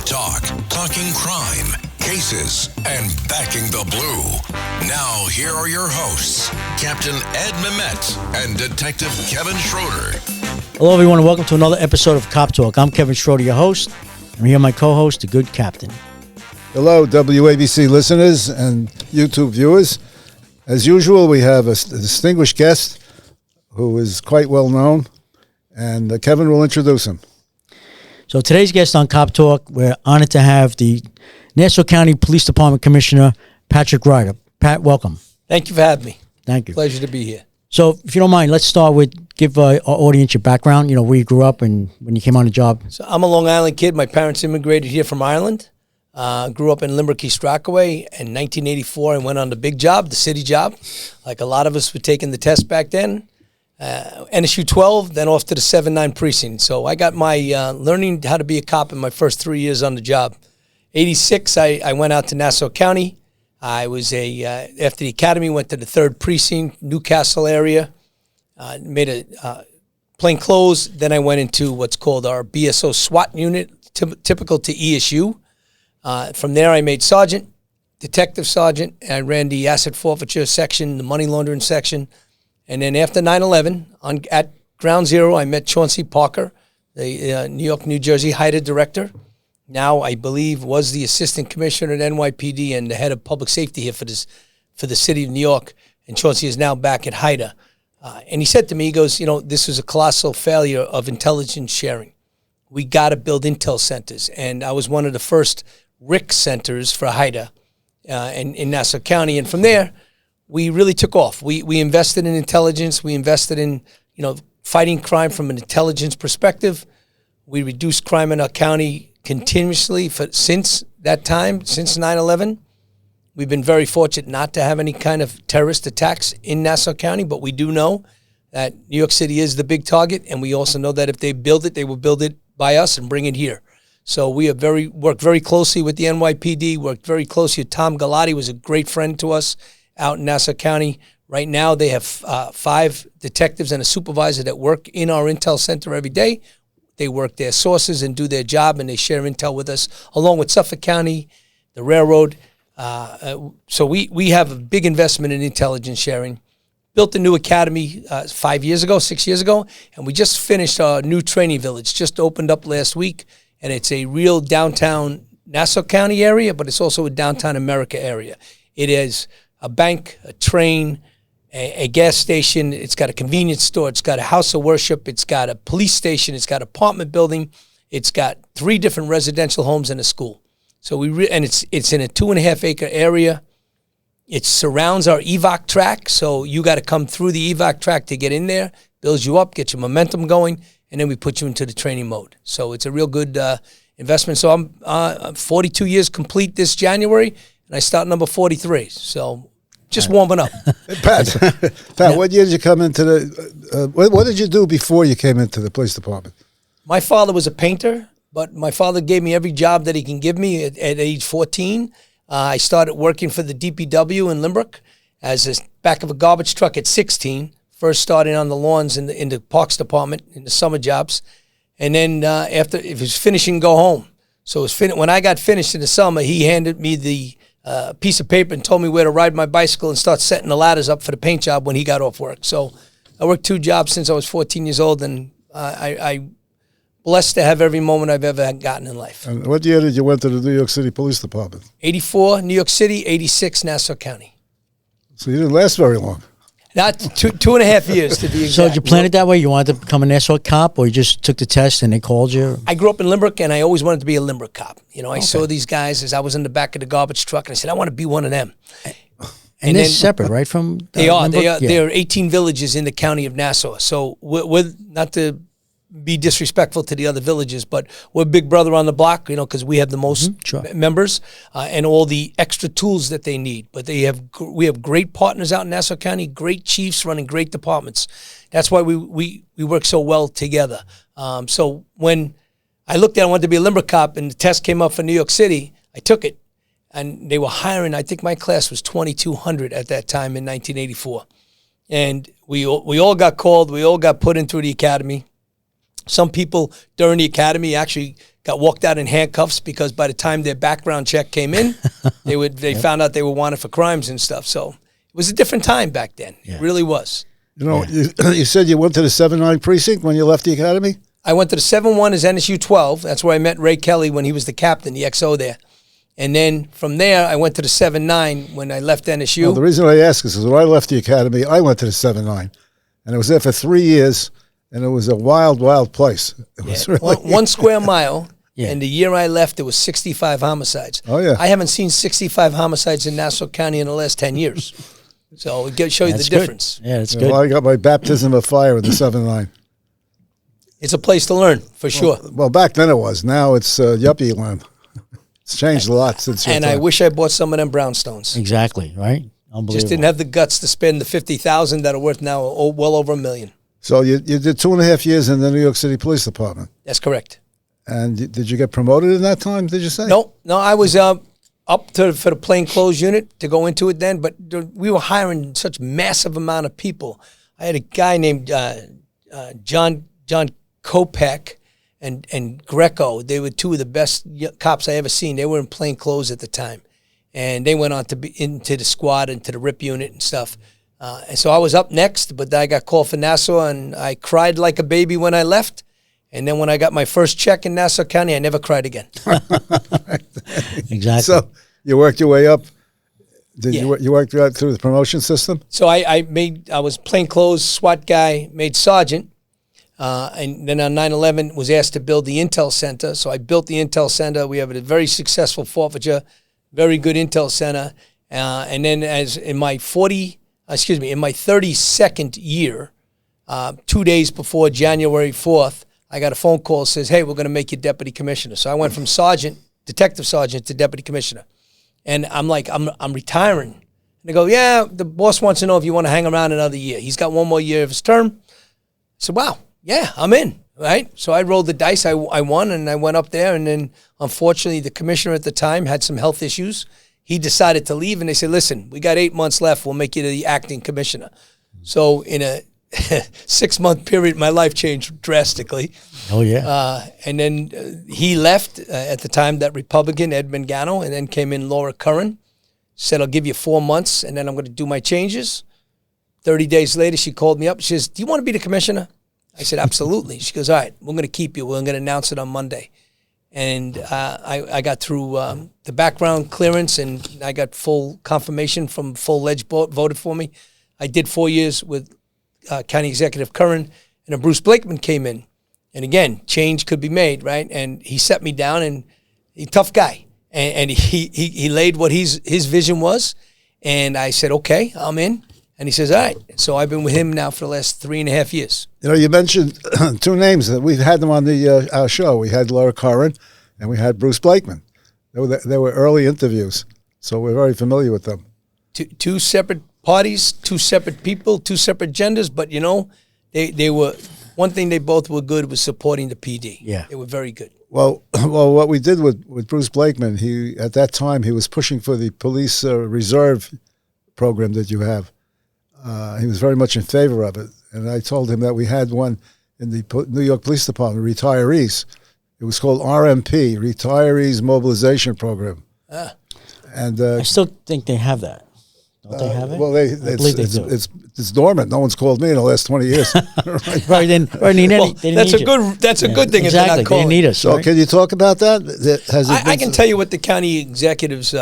talk, talking crime, cases, and backing the blue. Now, here are your hosts, Captain Ed Mehmet and Detective Kevin Schroeder. Hello, everyone, and welcome to another episode of Cop Talk. I'm Kevin Schroeder, your host. I'm here with my co-host, the good Captain. Hello, WABC listeners and YouTube viewers. As usual, we have a distinguished guest who is quite well known, and Kevin will introduce him. So today's guest on Cop Talk, we're honored to have the Nassau County Police Department Commissioner, Patrick Ryder. Pat, welcome. Thank you for having me. Thank you. Pleasure to be here. So if you don't mind, let's start with give our audience your background, where you grew up and when you came on the job. So I'm a Long Island kid. My parents immigrated here from Ireland. Grew up in Limerick, East Rockaway. In 1984, I went on the big job, the city job. Like a lot of us were taking the test back then. NSU 12, then off to the 7-9 precinct. So I got my learning how to be a cop in my first 3 years on the job. 86, I went out to Nassau County. I was after the academy, went to the 3rd precinct, Newcastle area, made a plain clothes. Then I went into what's called our BSO SWAT unit, typical to ESU. From there, I made sergeant, detective sergeant, and I ran the asset forfeiture section, the money laundering section. And then after 9/11, at Ground Zero, I met Chauncey Parker, the New York, New Jersey HIDA director. Now, I believe, was the assistant commissioner at NYPD and the head of public safety here for the city of New York. And Chauncey is now back at HIDA. And he said to me, he goes, this was a colossal failure of intelligence sharing. We got to build intel centers. And I was one of the first RIC centers for HIDA in Nassau County. And from there, we really took off. We invested in intelligence. We invested in, fighting crime from an intelligence perspective. We reduced crime in our county continuously since that time, since 9/11. We've been very fortunate not to have any kind of terrorist attacks in Nassau County, but we do know that New York City is the big target, and we also know that if they build it, they will build it by us and bring it here. So we have worked very closely with the NYPD, worked very closely with Tom Galati, was a great friend to us out in Nassau County. Right now, they have 5 detectives and a supervisor that work in our intel center every day. They work their sources and do their job, and they share intel with us, along with Suffolk County, the railroad. So we have a big investment in intelligence sharing. Built a new academy 6 years ago, and we just finished our new training village. Just opened up last week, and it's a real downtown Nassau County area, but it's also a downtown America area. It is a bank, a train, a gas station. It's got a convenience store. It's got a house of worship. It's got a police station. It's got an apartment building. It's got 3 different residential homes and a school. So it's in a 2.5 acre area. It surrounds our evac track. So you got to come through the evac track to get in there, builds you up, get your momentum going, and then we put you into the training mode. So it's a real good investment. So I'm 42 years complete this January, and I start number 43. So just warming up. Pat, what year did you come into what did you do before you came into the police department? My father was a painter, but my father gave me every job that he can give me at age 14. I started working for the DPW in Limerick as a back of a garbage truck at 16. First starting on the lawns in the parks department in the summer jobs. And then after, if it was finishing, go home. So it was when I got finished in the summer, he handed me the piece of paper and told me where to ride my bicycle and start setting the ladders up for the paint job when he got off work. So I worked 2 jobs since I was 14 years old, and I blessed to have every moment I've ever gotten in life. And what year did you went to the New York City Police Department? 84, New York City, 86, Nassau County. So you didn't last very long. Not 2.5 years to be exact. So did you plan it that way? You wanted to become a Nassau cop, or you just took the test and they called you? I grew up in Limerick, and I always wanted to be a Limerick cop. I saw these guys as I was in the back of the garbage truck, and I said, I want to be one of them. And they're separate, right? From they are. Limerick? There are 18 villages in the county of Nassau. So we're not to be disrespectful to the other villages, but we're big brother on the block, because we have the most members and all the extra tools that they need. But we have great partners out in Nassau County, great chiefs running great departments. That's why we work so well together. So when I looked at I wanted to be a Limerick cop, and the test came up for New York City, I took it. And they were hiring, I think my class was 2,200 at that time in 1984. And we all got called. We all got put in through the academy. Some people during the academy actually got walked out in handcuffs because by the time their background check came in, they found out they were wanted for crimes and stuff. So it was a different time back then. It really was. You know, you said you went to the 7-9 precinct when you left the academy? I went to the 7-1 as NSU 12. That's where I met Ray Kelly when he was the captain, the XO there. And then from there, I went to the 7-9 when I left NSU. Well, the reason I ask is because when I left the academy, I went to the 7-9. And I was there for 3 years, and it was a wild, wild place. It was really 1 square mile. And the year I left, there was 65 homicides. Oh, yeah. I haven't seen 65 homicides in Nassau County in the last 10 years. So it show you the difference. Yeah, it's good. Well, I got my baptism of fire in the 7-9. It's a place to learn, for sure. Well, back then it was. Now it's yuppie land. It's changed a lot since your And time. I wish I bought some of them brownstones. Exactly, right? Unbelievable. Just didn't have the guts to spend the $50,000 that are worth now well over $1 million. So you did 2.5 years in the New York City Police Department. That's correct. And did you get promoted in that time, did you say? No, I was up for the plainclothes unit to go into it then, but we were hiring such massive amount of people. I had a guy named John Kopek and Greco. They were two of the best cops I ever seen. They were in plain clothes at the time. And they went on to be into the squad and to the RIP unit and stuff. And so I was up next, but I got called for Nassau, and I cried like a baby when I left. And then when I got my first check in Nassau County, I never cried again. Exactly. So you worked your way up. You worked right through the promotion system? So I was plainclothes SWAT guy, made sergeant. And then on 9/11 was asked to build the Intel Center. So I built the Intel Center. We have a very successful forfeiture, very good Intel Center. And then in my 32nd year, 2 days before January 4th, I got a phone call that says, hey, we're going to make you deputy commissioner. So I went from detective sergeant to deputy commissioner. And I'm like, I'm retiring. And they go, yeah, the boss wants to know if you want to hang around another year. He's got 1 more year of his term. I said, wow, yeah, I'm in, right? So I rolled the dice. I won, and I went up there. And then, unfortunately, the commissioner at the time had some health issues. He decided to leave, and they said, listen, we got 8 months left. We'll make you the acting commissioner. So in a 6-month period, my life changed drastically. Oh, yeah. And then he left at the time, that Republican, Ed Mangano, and then came in Laura Curran, said, I'll give you 4 months, and then I'm going to do my changes. 30 days later, she called me up. She says, do you want to be the commissioner? I said, absolutely. She goes, all right, we're going to keep you. We're going to announce it on Monday. And I got through the background clearance, and I got full confirmation from full-ledge voted for me. I did 4 years with County Executive Curran, and then Bruce Blakeman came in. And again, change could be made, right? And he set me down, and he's a tough guy. And he laid what his vision was. And I said, okay, I'm in. And he says, all right. So I've been with him now for the last 3.5 years. You know, you mentioned 2 names that we've had them on our show. We had Laura Curran and we had Bruce Blakeman. They were early interviews, so we're very familiar with them. Two separate parties, 2 separate people, 2 separate genders, but you know, they were, one thing they both were good was supporting the PD. Yeah. They were very good. Well, what we did with Bruce Blakeman, at that time he was pushing for the police reserve program that you have. He was very much in favor of it. And I told him that we had one in the New York Police Department, retirees. It was called RMP, Retirees Mobilization Program. And I still think they have that. Don't they have it? Well, I believe they do. It's dormant. No one's called me in the last 20 years. Right, then, they need That's a you. good. That's a good thing. Exactly. If they're not They calling. need us. So right? can you talk about that? I can tell you what the county executive's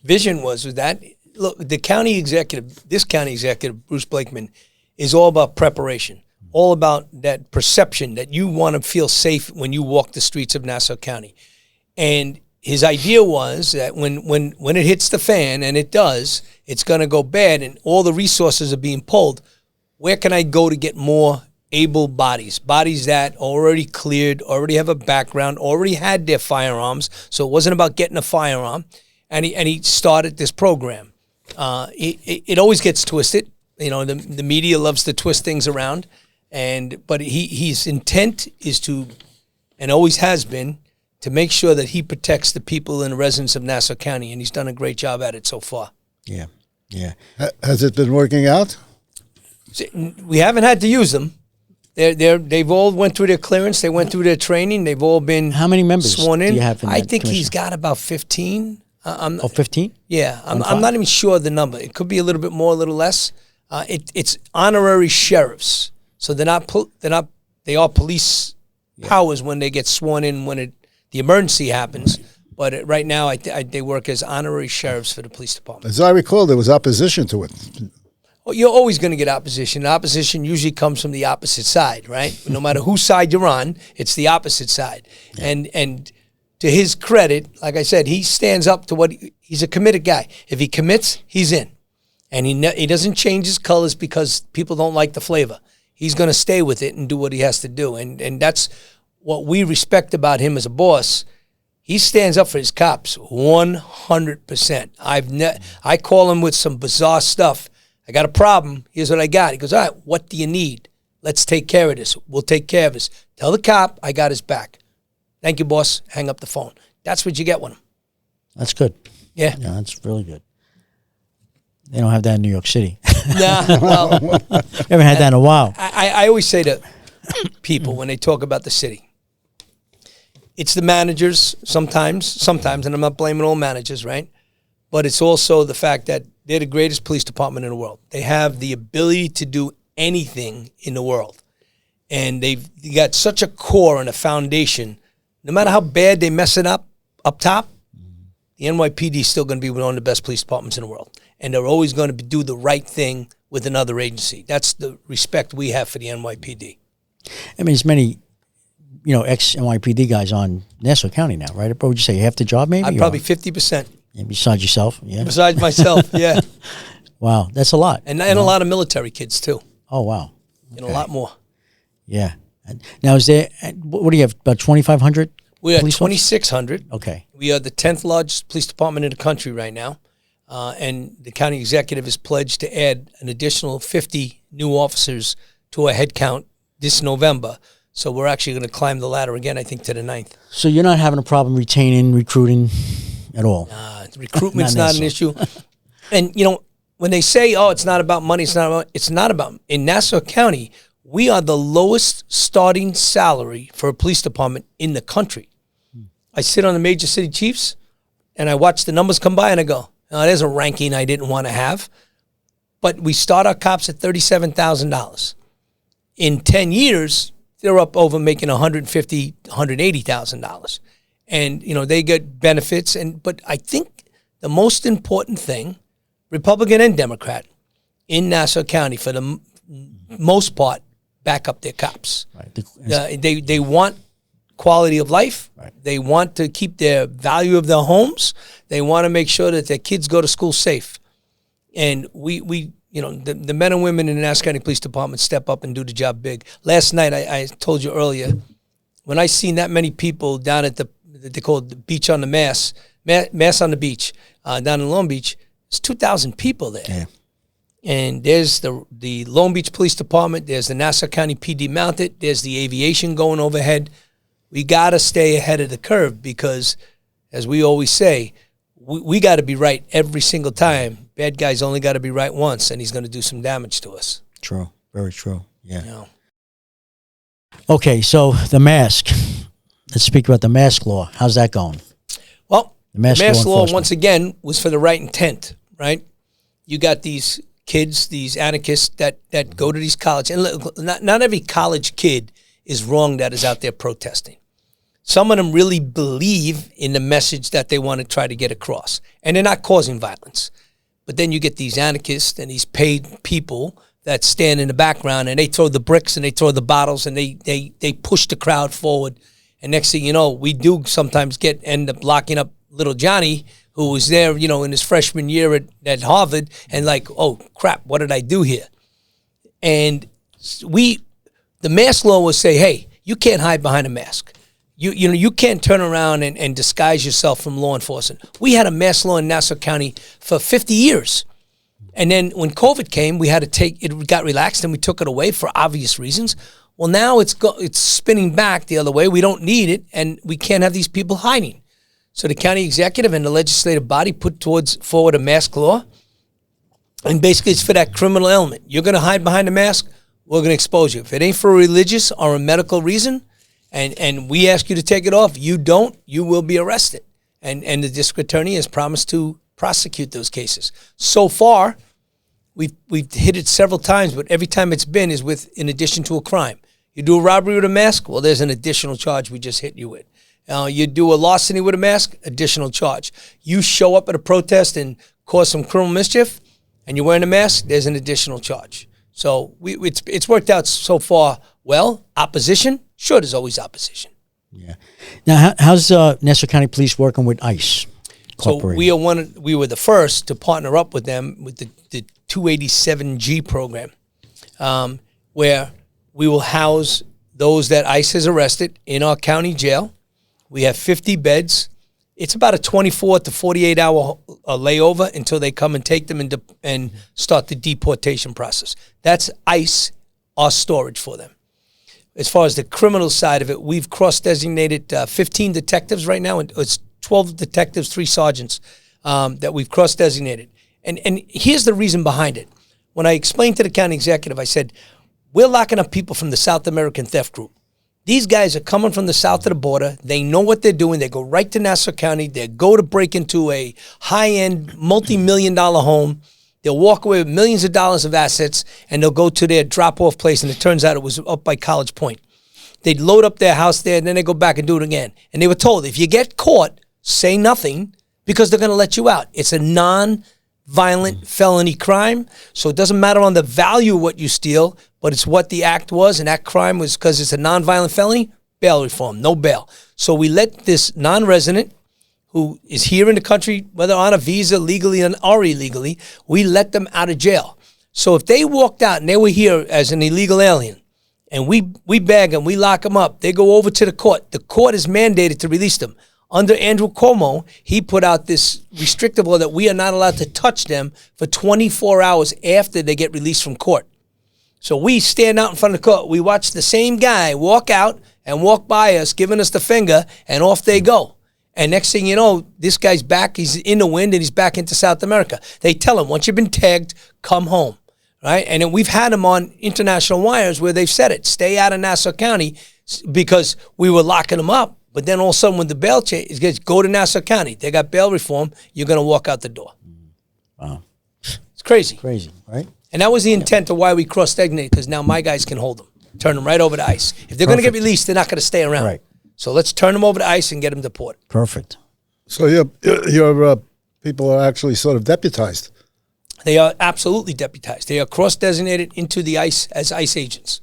vision was with that. Look, this county executive, Bruce Blakeman, is all about preparation, all about that perception that you want to feel safe when you walk the streets of Nassau County. And his idea was that when it hits the fan, and it does, it's going to go bad, and all the resources are being pulled. Where can I go to get more able bodies that already cleared, already have a background, already had their firearms, so it wasn't about getting a firearm, and he started this program. It always gets twisted. You know, the media loves to twist things around, but his intent is to, and always has been, to make sure that he protects the people and the residents of Nassau County, and he's done a great job at it so far. Yeah, yeah. Has it been working out? We haven't had to use them, They've all went through their clearance. They went through their training. They've all been How many members sworn in. do you have in I that think he's commission? got about 15. 15? Yeah, I'm not even sure of the number. It could be a little bit more, a little less. It's honorary sheriffs, so they are police powers when they get sworn in when the emergency happens. Right. But right now, they work as honorary sheriffs for the police department. As I recall, there was opposition to it. Well, you're always going to get opposition. Opposition usually comes from the opposite side, right? No matter whose side you're on, it's the opposite side. Yeah. And to his credit, like I said, he stands up to what he's a committed guy. If he commits, he's in. And he doesn't change his colors because people don't like the flavor. He's going to stay with it and do what he has to do. And that's what we respect about him as a boss. He stands up for his cops 100%. I call him with some bizarre stuff. I got a problem. Here's what I got. He goes, all right, what do you need? Let's take care of this. We'll take care of this. Tell the cop I got his back. Thank you, boss. Hang up the phone. That's what you get with him. That's good. Yeah. Yeah, that's really good. They don't have that in New York City. Nah, well. Haven't had that in a while. I always say to people when they talk about the city, it's the managers sometimes, and I'm not blaming all managers, right? But it's also the fact that they're the greatest police department in the world. They have the ability to do anything in the world. And they've got such a core and a foundation. No matter how bad they mess it up top, the NYPD is still going to be one of the best police departments in the world. And they're always going to do the right thing with another agency. That's the respect we have for the NYPD. I mean, there's many, ex-NYPD guys on Nassau County now, right? What would you say, half the job maybe? I'm probably 50%. Yeah, besides yourself, yeah. Besides myself, yeah. Wow, that's a lot. And a lot of military kids, too. Oh, wow. A lot more. Yeah. Now, is there, what do you have, about 2,500? We are 2,600. Okay. We are the 10th largest police department in the country right now. And the county executive has pledged to add an additional 50 new officers to our head count this November. So we're actually going to climb the ladder again, I think, to the 9th. So you're not having a problem recruiting at all? Recruitment's not an issue. And, when they say, oh, it's not about money, it's not about. In Nassau County, we are the lowest starting salary for a police department in the country. I sit on the major city chiefs, and I watch the numbers come by, and I go, oh, there's a ranking I didn't want to have. But we start our cops at $37,000. In 10 years, they're up over making $150,000, $180,000. And, they get benefits. But I think the most important thing, Republican and Democrat, in Nassau County, for the most part, back up their cops. Right. They want quality of life. Right. They want to keep their value of their homes. They want to make sure that their kids go to school safe. And the men and women in the Nassau County Police Department step up and do the job big. Last night, I told you earlier, when I seen that many people down at they call it the beach on the Mass on the beach, down in Long Beach, there's 2,000 people there. Yeah. And there's the Long Beach Police Department, there's the Nassau County PD Mounted, there's the aviation going overhead. We got to stay ahead of the curve because, as we always say, we got to be right every single time. Bad guy's only got to be right once, and he's going to do some damage to us. True. Very true. Yeah. Okay, so the mask. Let's speak about the mask law. How's that going? Well, the mask law, once again, was for the right intent, right? You got these kids, these anarchists that go to these colleges. And look, not every college kid is wrong that is out there protesting. Some of them really believe in the message that they want to try to get across. And they're not causing violence. But then you get these anarchists and these paid people that stand in the background and they throw the bricks and they throw the bottles and they push the crowd forward. And next thing you know, we do sometimes end up locking up little Johnny, who was there, in his freshman year at Harvard, and like, oh, crap, what did I do here? And the mask law will say, hey, you can't hide behind a mask. You can't turn around and disguise yourself from law enforcement. We had a mask law in Nassau County for 50 years. And then when COVID came, we had to it got relaxed and we took it away for obvious reasons. Well, now it's spinning back the other way. We don't need it, and we can't have these people hiding. So the county executive and the legislative body put forward a mask law, and basically it's for that criminal element. You're going to hide behind a mask? we're going to expose you. If it ain't for a religious or a medical reason, and we ask you to take it off, you don't, you will be arrested. And the district attorney has promised to prosecute those cases. So far, we've hit it several times, but every time it's been is with in addition to a crime. You do a robbery with a mask, well, there's an additional charge we just hit you with. You do a larceny with a mask, additional charge. You show up at a protest and cause some criminal mischief, and you're wearing a mask, there's an additional charge. So it's worked out so far well. Opposition, sure, there's always opposition. Yeah. Now, how's Nassau County Police working with ICE? So we were the first to partner up with them with the 287G program, where we will house those that ICE has arrested in our county jail. We have 50 beds. It's about a 24 to 48 hour layover until they come and take them and start the deportation process. That's ICE, our storage for them. As far as the criminal side of it, we've cross-designated 15 detectives right now. It's 12 detectives, 3 sergeants that we've cross-designated. And here's the reason behind it. When I explained to the county executive, I said, we're locking up people from the South American theft group. These guys are coming from the south of the border. They know what they're doing. They go right to Nassau County. They go to break into a high-end, multi-million-dollar home. They'll walk away with millions of dollars of assets, and they'll go to their drop-off place, and it turns out it was up by College Point. They'd load up their house there, and then they go back and do it again. And they were told, if you get caught, say nothing, because they're going to let you out. It's a non-violent felony crime, so it doesn't matter on the value of what you steal, but it's what the act was, and that crime was because it's a non-violent felony, bail reform, no bail. So we let this non-resident who is here in the country, whether on a visa, legally or illegally, we let them out of jail. So if they walked out and they were here as an illegal alien, and we bag them, we lock them up, they go over to the court. The court is mandated to release them. Under Andrew Cuomo, he put out this restrictive law that we are not allowed to touch them for 24 hours after they get released from court. So we stand out in front of the court. We watch the same guy walk out and walk by us, giving us the finger, and off they go. And next thing you know, this guy's back. He's in the wind, and he's back into South America. They tell him, once you've been tagged, come home, right? And then we've had him on international wires where they've said it, stay out of Nassau County, because we were locking them up. But then all of a sudden, when the bail change, go to Nassau County. They got bail reform. You're going to walk out the door. Wow. It's crazy. Crazy, right? And that was the intent of why we cross-designated, because now my guys can hold them, turn them right over to ICE. If they're going to get released, they're not going to stay around. Right. So let's turn them over to ICE and get them deported. Perfect. So your people are actually sort of deputized. They are absolutely deputized. They are cross-designated into the ICE as ICE agents.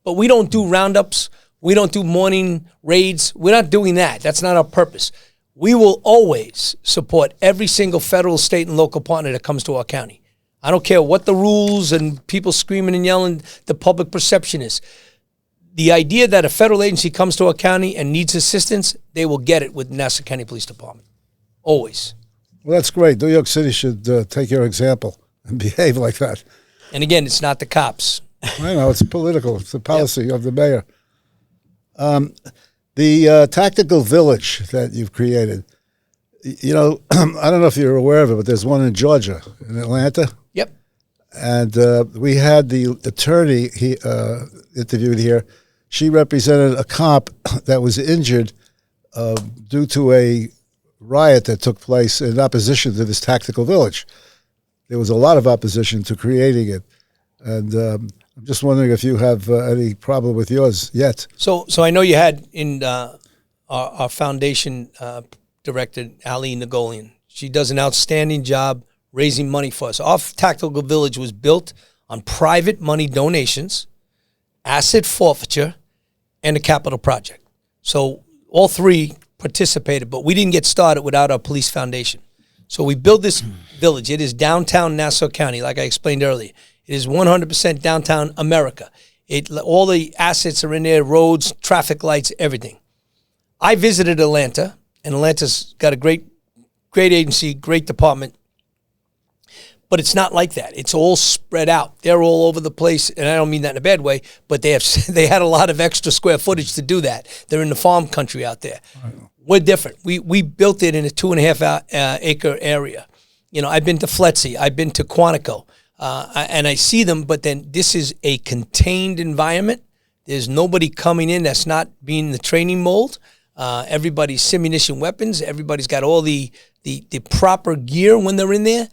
But we don't do roundups. We don't do morning raids. We're not doing that. That's not our purpose. We will always support every single federal, state, and local partner that comes to our county. I don't care what the rules and people screaming and yelling, the public perception is. The idea that a federal agency comes to our county and needs assistance, they will get it with Nassau County Police Department. Always. Well, that's great. New York City should take your example and behave like that. And again, it's not the cops. I know, it's political. It's the policy of the mayor. The tactical village that you've created, you know, I don't know if you're aware of it, but there's one in Georgia, in Atlanta. Yep. And we had the attorney interviewed here. She represented a cop that was injured due to a riot that took place in opposition to this tactical village. There was a lot of opposition to creating it. And I'm just wondering if you have any problem with yours yet. So I know you had in our foundation director, Ali Nagolian. She does an outstanding job raising money for us. Our tactical village was built on private money donations, asset forfeiture, and a capital project. So all three participated, but we didn't get started without our police foundation. So we built this village. It is downtown Nassau County, like I explained earlier. It is 100% downtown America. All the assets are in there, roads, traffic lights, everything. I visited Atlanta, and Atlanta's got a great agency, great department. But it's not like that. It's all spread out. They're all over the place, and I don't mean that in a bad way, but they had a lot of extra square footage to do that. They're in the farm country out there. We're different. We built it in a 2.5 acre area. You know, I've been to Fletsy. I've been to Quantico. and I see them, but then this is a contained environment. There's nobody coming in that's not being the training mold. Everybody's simunition weapons. Everybody's got all the proper gear when they're in there.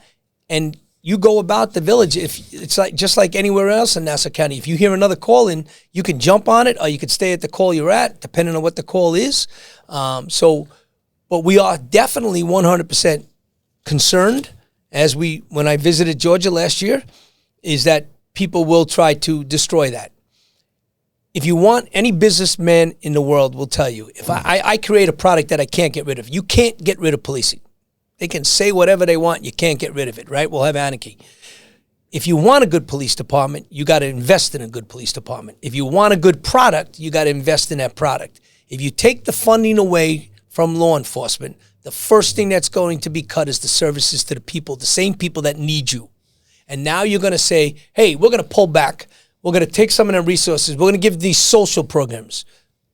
And you go about the village. If it's like just like anywhere else in Nassau County, if you hear another call in, you can jump on it, or you could stay at the call you're at, depending on what the call is. But we are definitely 100% concerned, when I visited Georgia last year, is that people will try to destroy that. If you want, any businessman in the world will tell you, if I create a product that I can't get rid of, you can't get rid of policing. They can say whatever they want, you can't get rid of it, right? We'll have anarchy. If you want a good police department, you got to invest in a good police department. If you want a good product, you got to invest in that product. If you take the funding away from law enforcement, the first thing that's going to be cut is the services to the people, the same people that need you. And now you're going to say, hey, we're going to pull back. We're going to take some of the resources. We're going to give these social programs.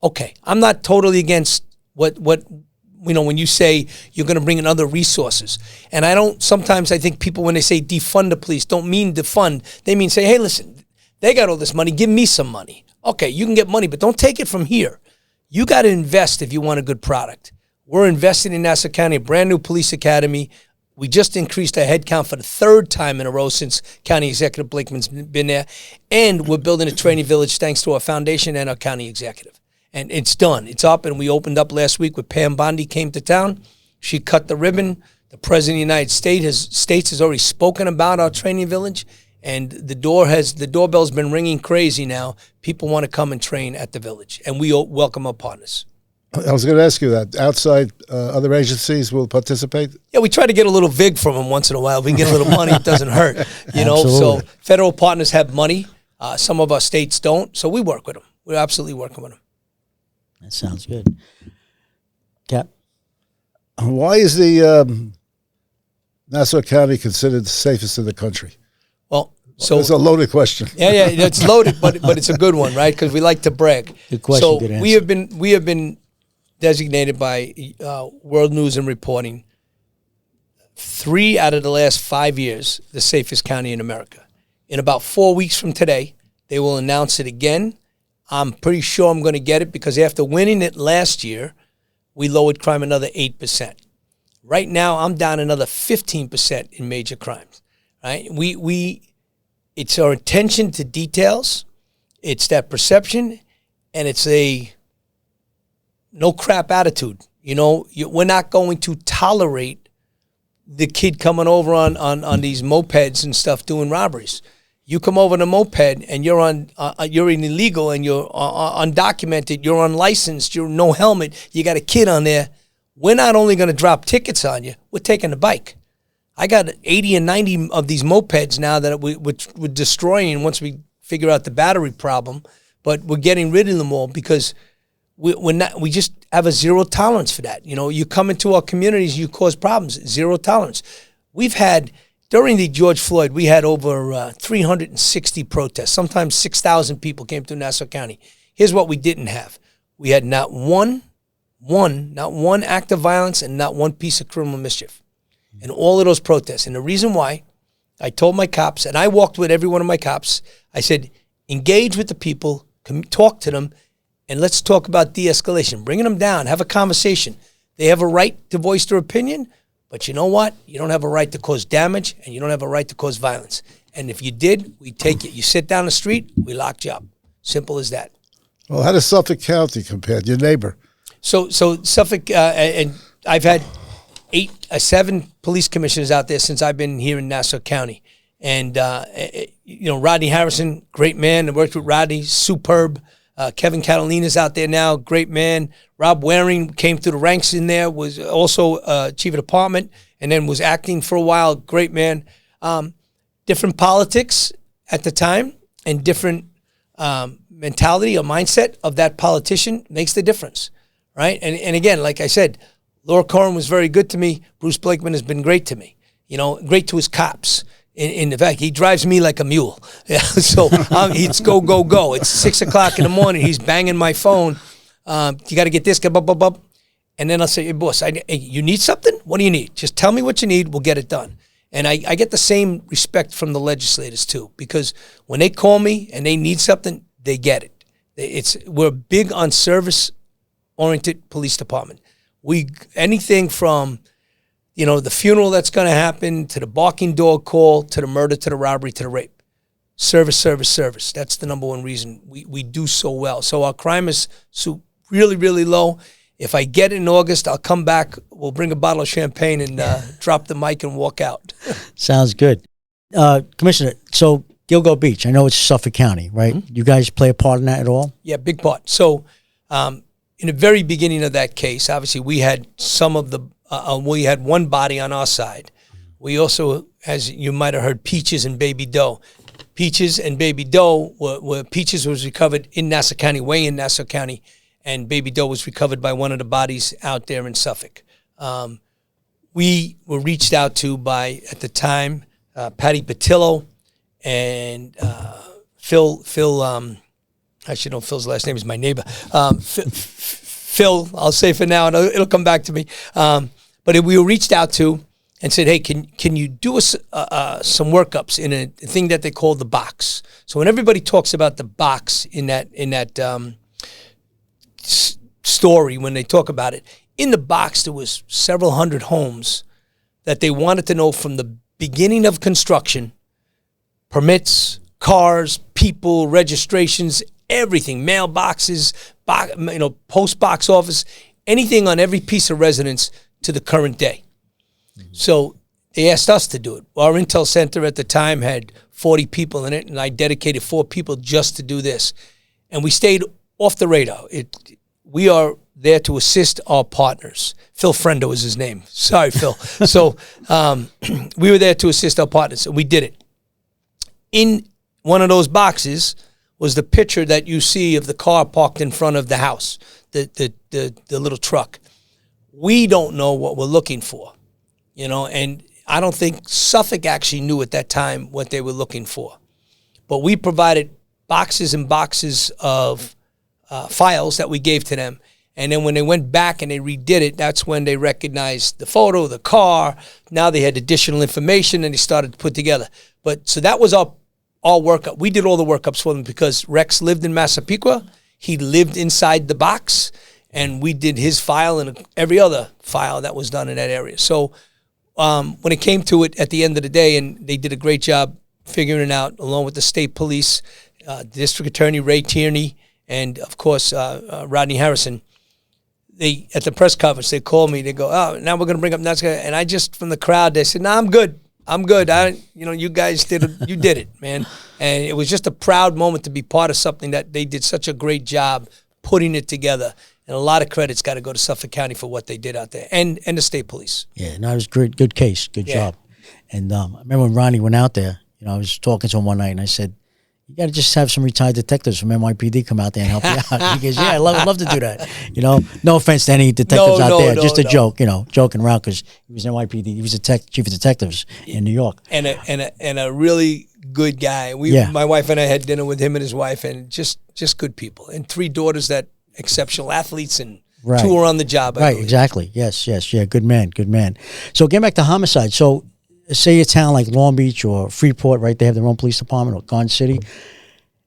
Okay, I'm not totally against what when you say you're going to bring in other resources. And sometimes I think people, when they say defund the police, don't mean defund. They mean say, hey, listen, they got all this money. Give me some money. Okay, you can get money, but don't take it from here. You got to invest if you want a good product. We're investing in Nassau County, a brand new police academy. We just increased our headcount for the third time in a row since County Executive Blakeman's been there. And we're building a training village thanks to our foundation and our county executive. And it's done. It's up, and we opened up last week with Pam Bondi came to town. She cut the ribbon. The President of the United States has already spoken about our training village, and the doorbell's been ringing crazy now. People want to come and train at the village, and we welcome our partners. I was going to ask you that. Outside other agencies will participate? Yeah, we try to get a little vig from them once in a while. If we can get a little money, it doesn't hurt. You know, so federal partners have money. Some of our states don't, so we work with them. We're absolutely working with them. That sounds good. Cap? Why is the Nassau County considered the safest in the country? Well, so it's a loaded question. Yeah, it's loaded, but it's a good one, right? Because we like to brag. Good question. So good answer. we have been designated by World News and Reporting 3 out of the last 5 years the safest county in America. In about 4 weeks from today, they will announce it again. I'm pretty sure I'm going to get it because after winning it last year, we lowered crime another 8%. Right now, I'm down another 15% in major crimes. Right? It's our attention to details. It's that perception, and it's a no crap attitude. You know, we're not going to tolerate the kid coming over on these mopeds and stuff doing robberies. You come over on a moped and you're illegal and you're undocumented, you're unlicensed, you're no helmet, you got a kid on there. We're not only going to drop tickets on you, we're taking the bike. I got 80 and 90 of these mopeds now that we're destroying once we figure out the battery problem, but we're getting rid of them all because we just have a zero tolerance for that. You know, you come into our communities, you cause problems, zero tolerance. During the George Floyd, we had over 360 protests. Sometimes 6,000 people came to Nassau County. Here's what we didn't have. We had not one act of violence and not one piece of criminal mischief in all of those protests. And the reason why, I told my cops, and I walked with every one of my cops, I said, engage with the people, talk to them, and let's talk about de-escalation, bringing them down, have a conversation. They have a right to voice their opinion, but you know what? You don't have a right to cause damage, and you don't have a right to cause violence. And if you did, we take it. You sit down the street, we locked you up. Simple as that. Well, how does Suffolk County compare? Your neighbor. So Suffolk, and I've had 7 police commissioners out there since I've been here in Nassau County. And, Rodney Harrison, great man. I worked with Rodney, superb. Kevin Catalina's out there now, great man. Rob Waring came through the ranks in there, was also chief of department, and then was acting for a while, great man. Different politics at the time and different mentality or mindset of that politician makes the difference, right? And again, like I said, Laura Corrin was very good to me. Bruce Blakeman has been great to me, great to his cops. In the fact, he drives me like a mule. Yeah, so it's go, go, go. It's 6 o'clock in the morning. He's banging my phone. You got to get this, and then I'll say, hey, boss, you need something? What do you need? Just tell me what you need. We'll get it done. And I get the same respect from the legislators too, because when they call me and they need something, they get it. We're big on service-oriented police department. Anything from, the funeral that's going to happen, to the barking dog call, to the murder, to the robbery, to the rape. Service, service, service. That's the number one reason we do so well. So our crime is really, really low. If I get it in August, I'll come back. We'll bring a bottle of champagne and drop the mic and walk out. Sounds good. Commissioner, so Gilgo Beach, I know it's Suffolk County, right? Mm-hmm. You guys play a part in that at all? Yeah, big part. So in the very beginning of that case, obviously we had we had one body on our side. We also, as you might have heard, Peaches and Baby Doe. Peaches and Baby Doe, Peaches was recovered in Nassau County, way in Nassau County, and Baby Doe was recovered by one of the bodies out there in Suffolk. We were reached out to by, at the time, Patty Patillo and Phil, I should know Phil's last name is my neighbor. Phil, I'll say for now, and it'll come back to me. But we were reached out to and said, hey, can you do us some workups in a thing that they call the box? So when everybody talks about the box in that story, when they talk about it, in the box there was several hundred homes that they wanted to know from the beginning of construction, permits, cars, people, registrations, everything, mailboxes, post box office, anything on every piece of residence to the current day. Mm-hmm. So they asked us to do it. Our Intel Center at the time had 40 people in it, and I dedicated 4 people just to do this. And we stayed off the radar. We are there to assist our partners. Phil Frendo is his name. Sorry, Phil. So we were there to assist our partners, and we did it. In one of those boxes was the picture that you see of the car parked in front of the house, the little truck. We don't know what we're looking for, and I don't think Suffolk actually knew at that time what they were looking for. But we provided boxes and boxes of files that we gave to them. And then when they went back and they redid it, that's when they recognized the photo, the car. Now they had additional information and they started to put together. So that was our workup. We did all the workups for them because Rex lived in Massapequa. He lived inside the box, and we did his file and every other file that was done in that area. So when it came to it at the end of the day, and they did a great job figuring it out, along with the state police, District Attorney Ray Tierney, and of course Rodney Harrison. At the press conference, they called me. They go, "Oh, now we're going to bring up Nassau," and I just from the crowd, they said, "No, I'm good. You guys did it. You did it, man." And it was just a proud moment to be part of something that they did such a great job putting it together. And a lot of credit's got to go to Suffolk County for what they did out there, and the state police. Yeah, no, it was great. Good case. Good job. And I remember when Ronnie went out there, I was talking to him one night, and I said, "You got to just have some retired detectives from NYPD come out there and help you out." He goes, "Yeah, I'd love to do that." No offense to any detectives out there, just a joke, joking around, because he was NYPD. He was chief of detectives in New York, and a really good guy. My wife and I had dinner with him and his wife, and just good people, and 3 daughters that exceptional athletes, and 2 are on the job. Right, exactly. Yes, yeah, good man. So getting back to homicide. So say a town like Long Beach or Freeport, right? They have their own police department, or Garden City.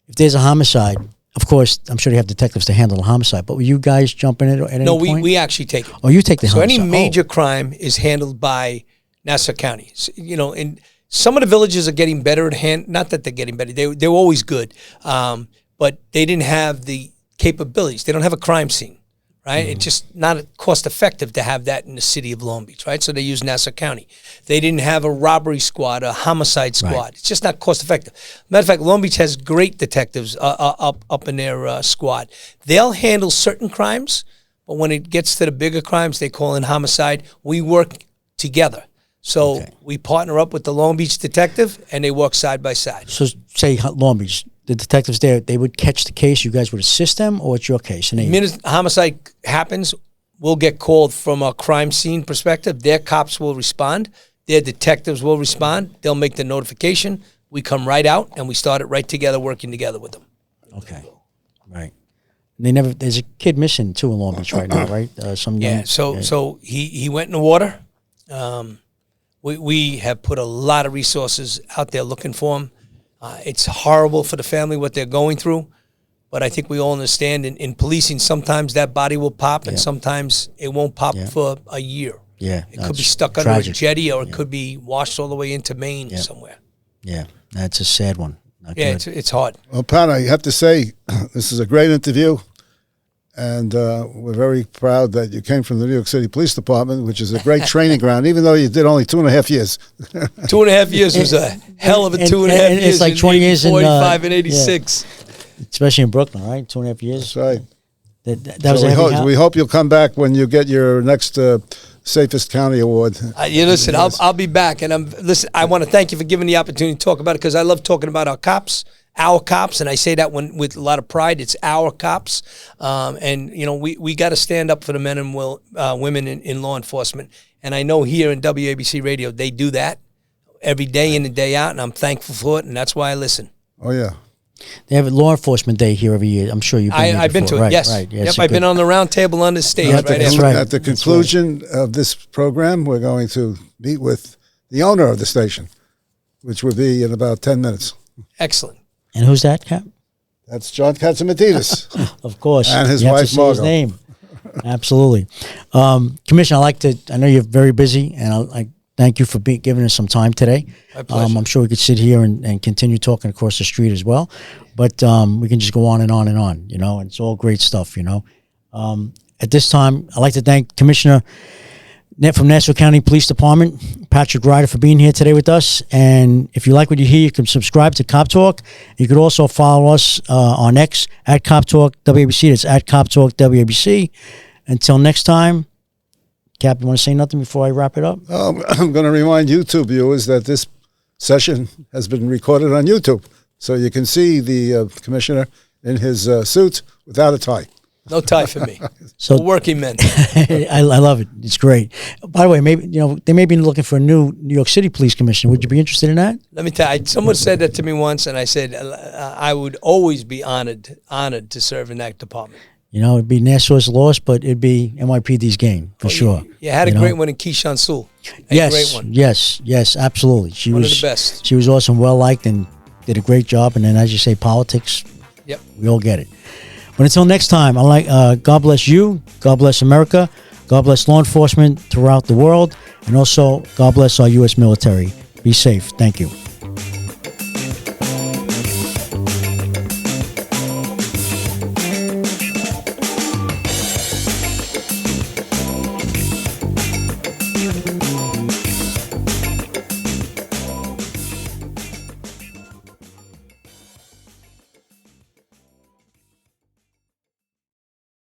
If there's a homicide, of course, I'm sure they have detectives to handle the homicide. But will you guys jump in at any point? No, we actually take it. Oh, you take the homicide. So any major crime is handled by Nassau County. And some of the villages are getting better at not that they're getting better. They were always good, but they didn't have the capabilities. They don't have a crime scene, right? Mm-hmm. It's just not cost effective to have that in the city of Long Beach, right? So they use Nassau County. They didn't have a robbery squad, a homicide squad. Right. It's just not cost effective. Matter of fact, Long Beach has great detectives up in their squad. They'll handle certain crimes, but when it gets to the bigger crimes, they call in homicide. We work together. So we partner up with the Long Beach detective, and they work side by side. So say Long Beach, the detectives there, they would catch the case, you guys would assist them, or it's your case? The minute homicide happens, we'll get called from a crime scene perspective. Their cops will respond. Their detectives will respond. They'll make the notification. We come right out, and we start it right together, working together with them. Okay, right. There's a kid missing, too, in Long Beach right now, right? So he went in the water. We have put a lot of resources out there looking for them. It's horrible for the family what they're going through, but I think we all understand in policing, sometimes that body will pop and sometimes it won't pop for a year. Yeah. It could be stuck tragic. under a jetty, or it could be washed all the way into Maine somewhere. Yeah, that's a sad one. Not Yeah, good. it's hard. Well, Pat, I have to say, this is a great interview, and we're very proud that you came from the New York City Police Department, which is a great training ground, even though you did only 2.5 years. 2.5 years was a hell of a 2.5 years. It's like 20 years in 45 and 86. Especially in Brooklyn, right? 2.5 years. That's right. That was a We hope you'll come back when you get your next Safest County Award. Listen, I'll be back, and I want to thank you for giving the opportunity to talk about it, because I love talking about our cops, and I say that with a lot of pride. It's our cops, and we got to stand up for the men and women in law enforcement. And I know here in WABC Radio they do that every day in and day out, and I'm thankful for it, and that's why I listen. Oh yeah. They have a law enforcement day here every year. I'm sure you've been there I've been before. to it, Right, yes. right. Yep, I've been on the round table on this stage. That's right. At the conclusion of this program, we're going to meet with the owner of the station, which will be in about 10 minutes. Excellent. And who's that, Cap? That's John Katzimatidis. Of course. And his You have wife, to say his Margot. name. Absolutely. Commissioner, I know you're very busy, and I thank you for giving us some time today. My pleasure. I'm sure we could sit here and continue talking across the street as well, but we can just go on and on and on, and it's all great stuff, At this time, I'd like to thank Commissioner from Nassau County Police Department, Patrick Ryder, for being here today with us. And if you like what you hear, you can subscribe to Cop Talk. You could also follow us on X at Cop Talk WABC. That's at Cop Talk WABC. Until next time, Cap, you want to say nothing before I wrap it up? I'm going to remind YouTube viewers that this session has been recorded on YouTube, so you can see the commissioner in his suit without a tie. No tie for me. So We're working men. I love it. It's great. By the way, maybe they may be looking for a new New York City police commissioner. Would you be interested in that? Let me tell you, someone said that to me once, and I said I would always be honored to serve in that department. It'd be Nassau's loss, but it'd be NYPD's gain for sure. You had a great one in Keyshawn Sewell. Yes, great one. yes, absolutely. She One was of the best. She was awesome, well liked, and did a great job. And then, as you say, politics. Yep. We all get it. But until next time, God bless you, God bless America, God bless law enforcement throughout the world, and also God bless our U.S. military. Be safe. Thank you.